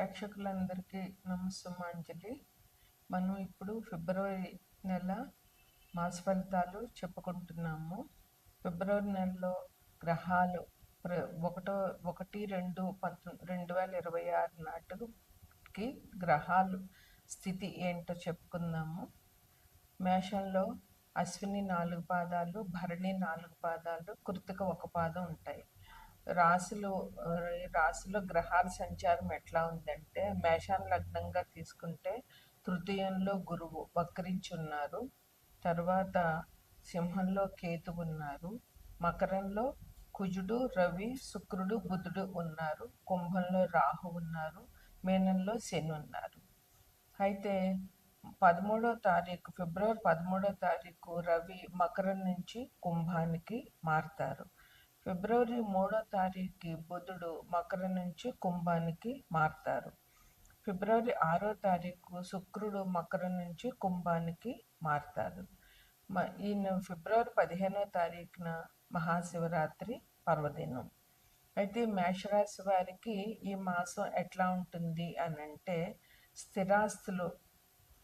ప్రేక్షకులందరికీ నమస్సుమాంజలి. మనం ఇప్పుడు ఫిబ్రవరి నెల మాస ఫలితాలు చెప్పుకుంటున్నాము. ఫిబ్రవరి నెలలో గ్రహాలు ఒకటి 2/2026 నాటికి గ్రహాలు స్థితి ఏంటో చెప్పుకుందాము. మేషంలో అశ్విని 4 పాదాలు, భరణి 4 పాదాలు, కృతిక 1 పాదం ఉంటాయి. రాశిలో గ్రహాల సంచారం ఎట్లా ఉందంటే, మేషాన్ని లగ్నంగా తీసుకుంటే తృతీయంలో గురువు వక్రించి ఉన్నారు. తర్వాత సింహంలో కేతు ఉన్నారు. మకరంలో కుజుడు, రవి, శుక్రుడు, బుధుడు ఉన్నారు. కుంభంలో రాహు ఉన్నారు. మీనంలో శని ఉన్నారు. అయితే ఫిబ్రవరి 13వ తారీఖు రవి మకరం నుంచి కుంభానికి మారుతారు. ఫిబ్రవరి 3వ తారీఖుకి బుధుడు మకరం నుంచి కుంభానికి మారుతారు. ఫిబ్రవరి 6వ తారీఖు శుక్రుడు మకరం నుంచి కుంభానికి మారుతారు. ఫిబ్రవరి 15వ తారీఖున మహాశివరాత్రి పర్వదినం. అయితే మేషరాశి వారికి ఈ మాసం ఎట్లా ఉంటుంది అని అంటే, స్థిరాస్తులు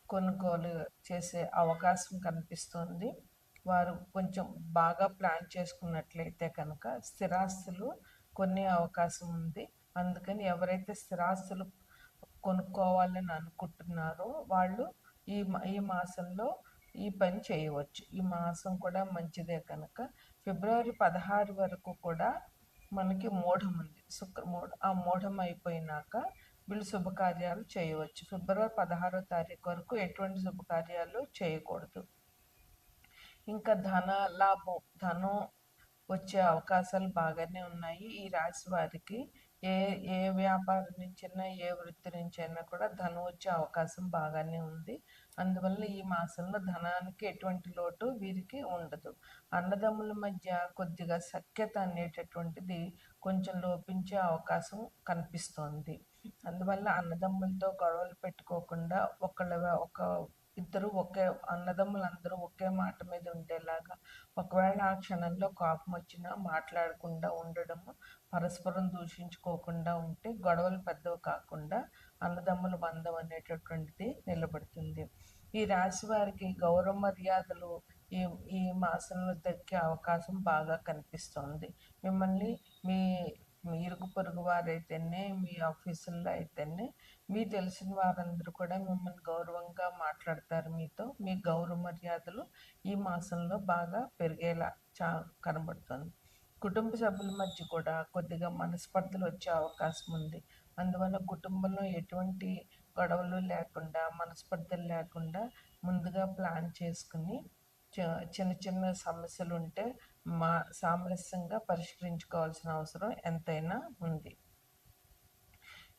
కొనుగోలు చేసే అవకాశం కనిపిస్తుంది. వారు కొంచెం బాగా ప్లాన్ చేసుకున్నట్లయితే కనుక స్థిరాస్తులు కొనే అవకాశం ఉంది. అందుకని ఎవరైతే స్థిరాస్తులు కొనుక్కోవాలని అనుకుంటున్నారో వాళ్ళు ఈ మాసంలో ఈ పని చేయవచ్చు. ఈ మాసం కూడా మంచిదే కనుక ఫిబ్రవరి 16 వరకు కూడా మనకి మూఢం ఉంది, శుక్రమూఢం. ఆ మూఢం అయిపోయినాక వీళ్ళు శుభకార్యాలు చేయవచ్చు. ఫిబ్రవరి 16వ తారీఖు వరకు ఎటువంటి శుభకార్యాలు చేయకూడదు. ఇంకా ధనం వచ్చే అవకాశాలు బాగానే ఉన్నాయి. ఈ రాశి వారికి ఏ వ్యాపారం నుంచైనా ఏ వృత్తి నుంచైనా కూడా ధనం వచ్చే అవకాశం బాగానే ఉంది. అందువల్ల ఈ మాసంలో ధనానికి ఎటువంటి లోటు వీరికి ఉండదు. అన్నదమ్ముల మధ్య కొద్దిగా సఖ్యత అనేటటువంటిది కొంచెం లోపించే అవకాశం కనిపిస్తోంది. అందువల్ల అన్నదమ్ములతో గొడవలు పెట్టుకోకుండా అన్నదమ్ములందరూ ఒకే మాట మీద ఉండేలాగా, ఒకవేళ ఆ క్షణంలో కోపం వచ్చినా మాట్లాడకుండా ఉండడము, పరస్పరం దూషించుకోకుండా ఉంటే గొడవలు పెద్దవి కాకుండా అన్నదమ్ముల బంధం అనేటటువంటిది నిలబడుతుంది. ఈ రాశి వారికి గౌరవ మర్యాదలు ఈ మాసంలో దక్కే అవకాశం బాగా కనిపిస్తోంది. మిమ్మల్ని మీ ఇరుగు పొరుగు వారైతేనే, మీ ఆఫీసుల్లో అయితేనే, మీ తెలిసిన వారందరూ కూడా మిమ్మల్ని గౌరవంగా మాట్లాడతారు. మీ గౌరవ మర్యాదలు ఈ మాసంలో బాగా పెరిగేలా కనబడుతుంది. కుటుంబ సభ్యుల మధ్య కూడా కొద్దిగా మనస్పర్ధలు వచ్చే అవకాశం ఉంది. అందువల్ల కుటుంబంలో ఎటువంటి గొడవలు లేకుండా, మనస్పర్ధలు లేకుండా ముందుగా ప్లాన్ చేసుకుని చిన్న చిన్న సమస్యలు ఉంటే సామరస్యంగా పరిష్కరించుకోవాల్సిన అవసరం ఎంతైనా ఉంది.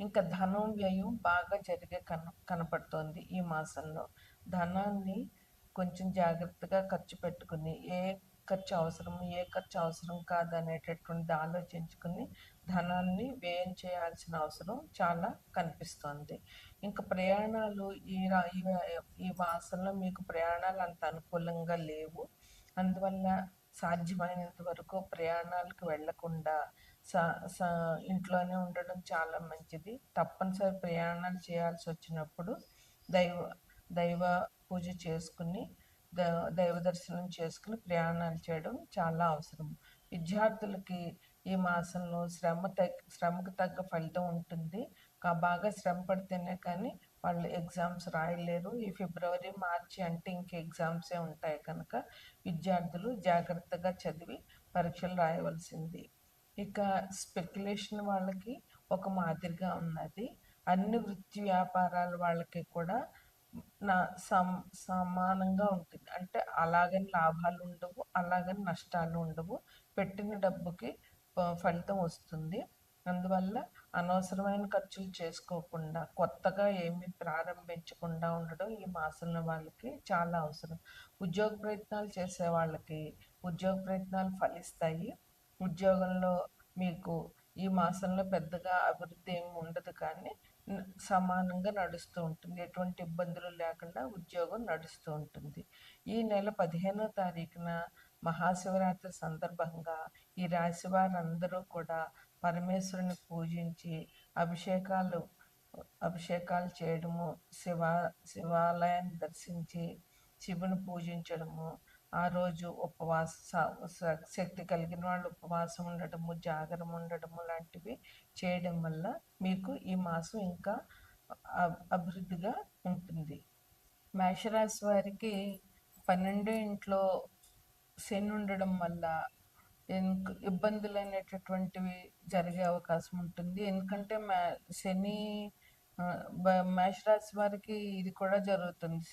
ఇంకా ధనం వ్యయం బాగా కనపడుతోంది ఈ మాసంలో. ధనాన్ని కొంచెం జాగ్రత్తగా ఖర్చు పెట్టుకుని ఏ ఖర్చు అవసరం కాదనేటటువంటిది ఆలోచించుకుని ధనాన్ని వ్యయం చేయాల్సిన అవసరం చాలా కనిపిస్తోంది. ఇంకా ప్రయాణాలు ఈ మాసంలో మీకు ప్రయాణాలు అంత అనుకూలంగా లేవు. అందువల్ల సాధ్యమైనంత వరకు ప్రయాణాలకు వెళ్లకుండా ఇంట్లోనే ఉండడం చాలా మంచిది. తప్పనిసరి ప్రయాణాలు చేయాల్సి వచ్చినప్పుడు దైవ పూజ చేసుకుని, దైవ దర్శనం చేసుకుని ప్రయాణాలు చేయడం చాలా అవసరం. విద్యార్థులకి ఈ మాసంలో శ్రమకు తగ్గ ఫలితం ఉంటుంది. బాగా శ్రమ పడితేనే కానీ వాళ్ళు ఎగ్జామ్స్ రాయలేరు. ఈ ఫిబ్రవరి, మార్చి అంటే ఇంక ఎగ్జామ్సే ఉంటాయి కనుక విద్యార్థులు జాగ్రత్తగా చదివి పరీక్షలు రాయవలసింది. ఇక స్పెక్యులేషన్ వాళ్ళకి ఒక మాదిరిగా ఉన్నది. అన్ని వృత్తి వ్యాపారాల వాళ్ళకి కూడా సమానంగా ఉంటుంది. అంటే అలాగని లాభాలు ఉండవు, అలాగని నష్టాలు ఉండవు. పెట్టిన డబ్బుకి ఫలితం వస్తుంది. అందువల్ల అనవసరమైన ఖర్చులు చేసుకోకుండా, కొత్తగా ఏమీ ప్రారంభించకుండా ఉండడం ఈ మాసంలో వాళ్ళకి చాలా అవసరం. ఉద్యోగ ప్రయత్నాలు చేసే వాళ్ళకి ఉద్యోగ ప్రయత్నాలు ఫలిస్తాయి. ఉద్యోగంలో మీకు ఈ మాసంలో పెద్దగా అభివృద్ధి ఏమి ఉండదు, కానీ సమానంగా నడుస్తూ ఉంటుంది. ఎటువంటి ఇబ్బందులు లేకుండా ఉద్యోగం నడుస్తూ ఉంటుంది. ఈ నెల 15వ తారీఖున మహాశివరాత్రి సందర్భంగా ఈ రాశి వారందరూ కూడా పరమేశ్వరుని పూజించి అభిషేకాలు అభిషేకాలు చేయడము, శివ శివాలయాన్ని దర్శించి శివుని పూజించడము, ఆ రోజు శక్తి కలిగిన వాళ్ళు ఉపవాసం ఉండటము, జాగరం ఉండటము లాంటివి చేయడం వల్ల మీకు ఈ మాసం ఇంకా అభివృద్ధిగా ఉంటుంది. మేషరాశి వారికి 12 ఇంట్లో శని ఉండడం వల్ల ఇబ్బందులు అనేటటువంటివి జరిగే అవకాశం ఉంటుంది. ఎందుకంటే శని మేషరాశి వారికి ఇది కూడా జరుగుతుంది,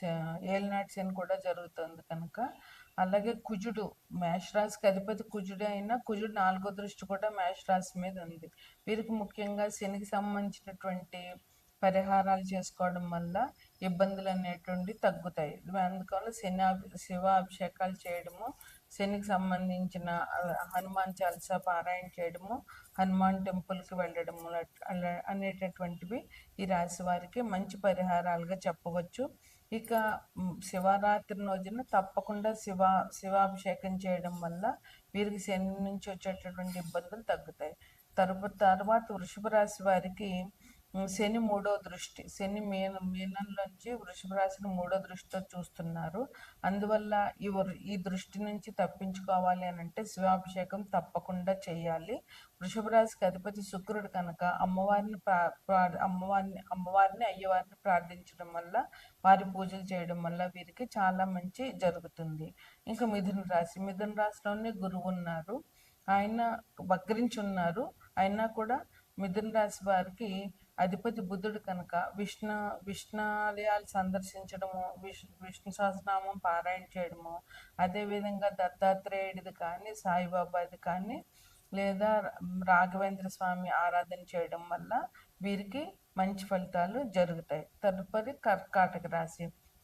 ఏలినాటి శని కూడా జరుగుతుంది కనుక. అలాగే కుజుడు, మేషరాశికి అధిపతి కుజుడు అయినా కుజుడు 4వ దృష్టి కూడా మేషరాశి మీద ఉంది. వీరికి ముఖ్యంగా శనికి సంబంధించినటువంటి పరిహారాలు చేసుకోవడం వల్ల ఇబ్బందులు అనేటువంటి తగ్గుతాయి. అందువల్ల శివ అభిషేకాలు చేయడము, శనికి సంబంధించిన హనుమాన్ చాలీసా పారాయణ చేయడము, హనుమాన్ టెంపుల్కి వెళ్ళడము అనేటటువంటివి ఈ రాశి వారికి మంచి పరిహారాలుగా చెప్పవచ్చు. ఇక శివరాత్రి రోజున తప్పకుండా శివాభిషేకం చేయడం వల్ల వీరికి శని నుంచి వచ్చేటటువంటి ఇబ్బందులు తగ్గుతాయి. తర్వాత వృషభ రాశి వారికి శని 3వ దృష్టి, శని మీనంలోంచి వృషభ రాశిని 3వ దృష్టితో చూస్తున్నారు. అందువల్ల ఈ దృష్టి నుంచి తప్పించుకోవాలి అని అంటే శివాభిషేకం తప్పకుండా చేయాలి. వృషభ రాశికి అధిపతి శుక్రుడు కనుక అమ్మవారిని అయ్యవారిని ప్రార్థించడం వల్ల, వారి పూజలు చేయడం వల్ల వీరికి చాలా మంచి జరుగుతుంది. ఇంకా మిథున రాశిలోనే గురువు ఉన్నారు, ఆయన వక్రించి ఉన్నారు. అయినా కూడా మిథున రాశి వారికి అధిపతి బుధుడు కనుక విష్ణాలయాలు సందర్శించడము, విష్ణు సహస్రనామం పారాయణ చేయడము, అదేవిధంగా దత్తాత్రేయుడిది కానీ, సాయిబాబాది కానీ, లేదా రాఘవేంద్ర స్వామి ఆరాధన చేయడం వల్ల వీరికి మంచి ఫలితాలు జరుగుతాయి. తదుపరి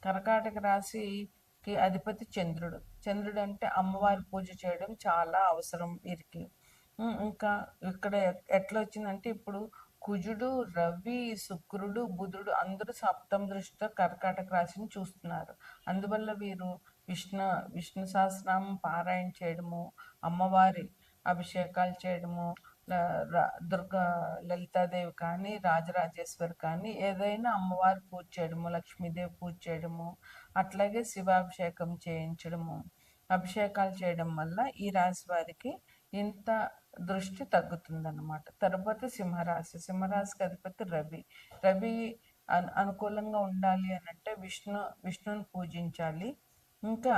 కర్కాటక రాశికి అధిపతి చంద్రుడు అంటే అమ్మవారి పూజ చేయడం చాలా అవసరం వీరికి. ఇంకా ఇక్కడ ఎట్లా వచ్చిందంటే, ఇప్పుడు కుజుడు, రవి, శుక్రుడు, బుధుడు అందరూ సప్తమ దృష్టితో కర్కాటక రాశిని చూస్తున్నారు. అందువల్ల వీరు విష్ణు సహస్రనామం పారాయణ చేయడము, అమ్మవారి అభిషేకాలు చేయడము, లలితాదేవి కానీ, రాజరాజేశ్వరి కానీ, ఏదైనా అమ్మవారి పూజ చేయడము, లక్ష్మీదేవి పూజ చేయడము, అట్లాగే శివాభిషేకం చేయించడము, అభిషేకాలు చేయడం వల్ల ఈ రాశి వారికి ఇంత దృష్టి తగ్గుతుందన్నమాట. తర్వాత సింహరాశికి అధిపతి రవి అనుకూలంగా ఉండాలి అని అంటే విష్ణుని పూజించాలి. ఇంకా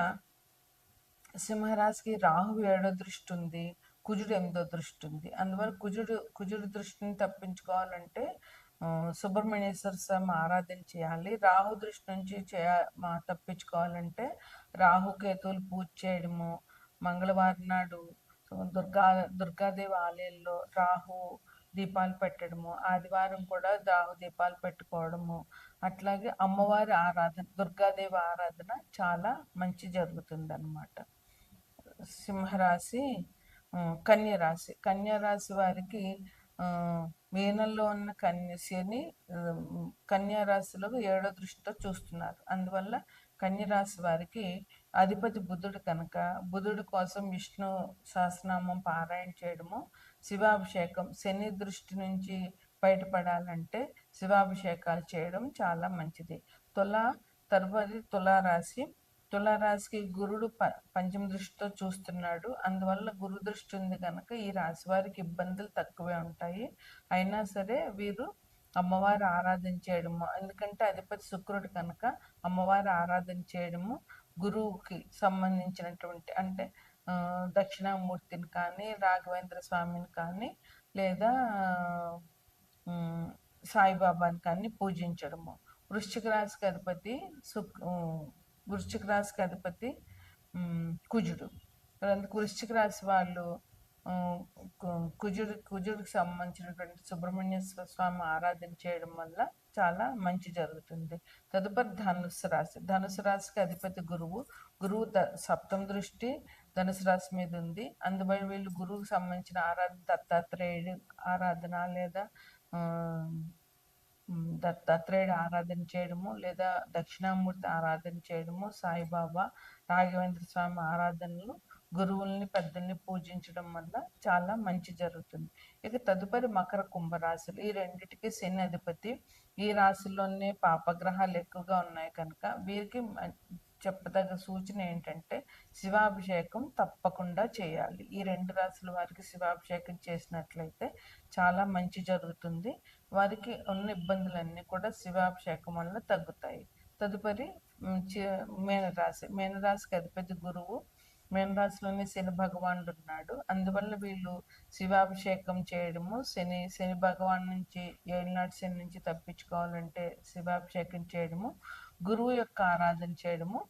సింహరాశికి రాహు 7వ దృష్టి ఉంది, కుజుడు 8వ దృష్టి ఉంది. అందువల్ల కుజుడు దృష్టిని తప్పించుకోవాలంటే సుబ్రహ్మణ్యేశ్వర స్వామి ఆరాధన చేయాలి. రాహు దృష్టి నుంచి తప్పించుకోవాలంటే రాహుకేతువులు పూజ చేయడము, మంగళవారం నాడు దుర్గాదేవి ఆలయంలో రాహు దీపాలు పెట్టడము, ఆదివారం కూడా రాహు దీపాలు పెట్టుకోవడము, అట్లాగే అమ్మవారి ఆరాధన, దుర్గాదేవి ఆరాధన చాలా మంచి జరుగుతుంది అన్నమాట. సింహరాశి కన్యరాశి వారికి మీనంలో ఉన్న శని కన్యారాశిలో 7వ దృష్టితో చూస్తున్నారు. అందువల్ల కన్యరాశి వారికి అధిపతి బుధుడు కనుక బుధుడి కోసం విష్ణు సహస్రనామం పారాయణ చేయడము, శివాభిషేకం, శని దృష్టి నుంచి బయటపడాలంటే శివాభిషేకాలు చేయడం చాలా మంచిది. తులారాశికి గురుడు పంచమ దృష్టితో చూస్తున్నాడు. అందువల్ల గురు దృష్టి ఉంది కనుక ఈ రాశి వారికి ఇబ్బందులు తక్కువే ఉంటాయి. అయినా సరే వీరు అమ్మవారి ఆరాధన చేయడము, ఎందుకంటే అధిపతి శుక్రుడు కనుక అమ్మవారి ఆరాధన చేయడము, గురువుకి సంబంధించినటువంటి అంటే దక్షిణామూర్తిని కానీ, రాఘవేంద్ర స్వామిని కానీ, లేదా సాయిబాబాని కానీ పూజించడము. వృశ్చిక రాశికి అధిపతి కుజుడు. వృశ్చిక రాశి వాళ్ళు కుజుడికి సంబంధించినటువంటి సుబ్రహ్మణ్యేశ్వర స్వామి ఆరాధన చేయడం వల్ల చాలా మంచి జరుగుతుంది. తదుపరి ధనుసు రాశికి అధిపతి గురువు సప్తమ దృష్టి ధనుసు రాశి మీద ఉంది. అందువల్ల వీళ్ళు గురువుకి సంబంధించిన ఆరాధన, దత్తాత్రేయుడి ఆరాధన లేదా దత్తాత్రేయుడు ఆరాధన చేయడము, లేదా దక్షిణామూర్తి ఆరాధన చేయడము, సాయిబాబా, రాఘవేంద్ర స్వామి ఆరాధనలు గురువుల్ని పెద్దల్ని పూజించడం వల్ల చాలా మంచి జరుగుతుంది. ఇక తదుపరి మకర కుంభరాశులు. ఈ రెండిటికి శని అధిపతి. ఈ రాశుల్లోనే పాపగ్రహాలు ఎక్కువగా ఉన్నాయి కనుక వీరికి చెప్పదగ్గ సూచన ఏంటంటే శివాభిషేకం తప్పకుండా చేయాలి. ఈ రెండు రాశుల వారికి శివాభిషేకం చేసినట్లయితే చాలా మంచి జరుగుతుంది. వారికి ఉన్న ఇబ్బందులన్నీ కూడా శివాభిషేకం వల్ల తగ్గుతాయి. తదుపరి మీనరాశి. మీనరాశికి అధిపతి గురువు. మీనరాశిలోని శని భగవానుడు ఉన్నాడు. అందువల్ల వీళ్ళు శివాభిషేకం చేయడము, శని భగవాన్ నుంచి ఏలినాటి శని నుంచి తప్పించుకోవాలంటే శివాభిషేకం చేయడము, గురువు యొక్క ఆరాధన చేయడము